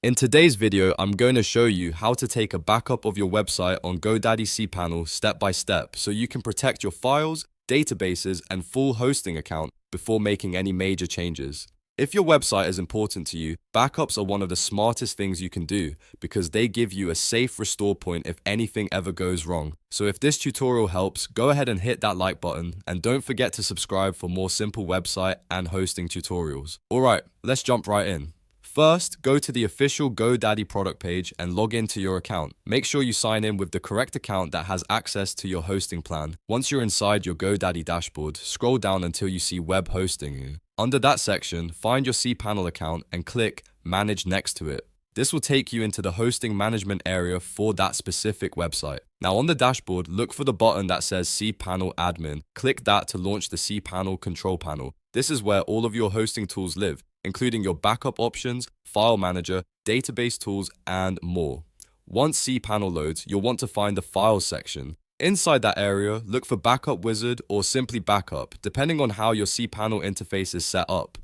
In today's video, I'm going to show you how to take a backup of your website on GoDaddy CPanel step by step so you can protect your files, databases, and full hosting account before making any major changes. If your website is important to you, backups are one of the smartest things you can do because they give you a safe restore point if anything ever goes wrong. So if this tutorial helps, go ahead and hit that like button and don't forget to subscribe for more simple website and hosting tutorials. Alright, let's jump right in. First, go to the official GoDaddy product page and log into your account. Make sure you sign in with the correct account that has access to your hosting plan. Once you're inside your GoDaddy dashboard, scroll down until you see Web Hosting. Under that section, find your cPanel account and click Manage next to it. This will take you into the hosting management area for that specific website. Now on the dashboard, look for the button that says cPanel Admin. Click that to launch the cPanel control panel. This is where all of your hosting tools live, including your backup options, file manager, database tools, and more. Once cPanel loads, you'll want to find the Files section. Inside that area, look for Backup Wizard or simply Backup, depending on how your cPanel interface is set up.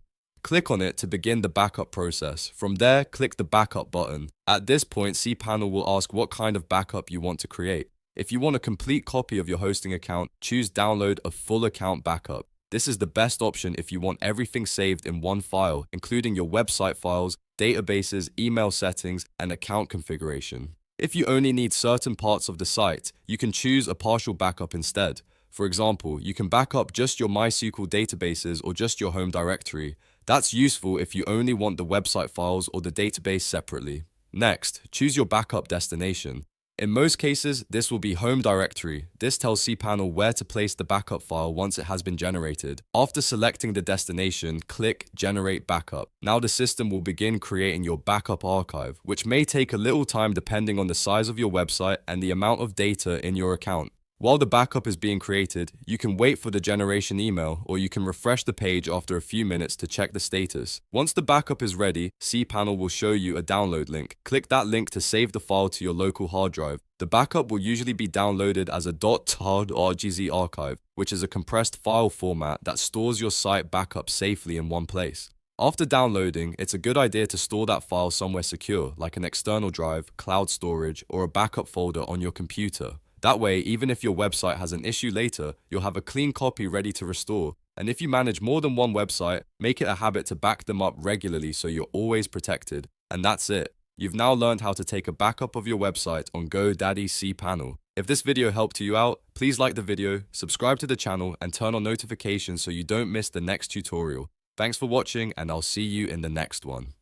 Click on it to begin the backup process. From there, click the Backup button. At this point, cPanel will ask what kind of backup you want to create. If you want a complete copy of your hosting account, choose Download a full account backup. This is the best option if you want everything saved in one file, including your website files, databases, email settings, and account configuration. If you only need certain parts of the site, you can choose a partial backup instead. For example, you can back up just your MySQL databases or just your home directory. That's useful if you only want the website files or the database separately. Next, choose your backup destination. In most cases, this will be home directory. This tells cPanel where to place the backup file once it has been generated. After selecting the destination, click Generate Backup. Now the system will begin creating your backup archive, which may take a little time depending on the size of your website and the amount of data in your account. While the backup is being created, you can wait for the generation email, or you can refresh the page after a few minutes to check the status. Once the backup is ready, cPanel will show you a download link. Click that link to save the file to your local hard drive. The backup will usually be downloaded as a .tar.rgz archive, which is a compressed file format that stores your site backup safely in one place. After downloading, it's a good idea to store that file somewhere secure, like an external drive, cloud storage, or a backup folder on your computer. That way, even if your website has an issue later, you'll have a clean copy ready to restore. And if you manage more than one website, make it a habit to back them up regularly so you're always protected. And that's it. You've now learned how to take a backup of your website on GoDaddy CPanel. If this video helped you out, please like the video, subscribe to the channel, and turn on notifications so you don't miss the next tutorial. Thanks for watching, and I'll see you in the next one.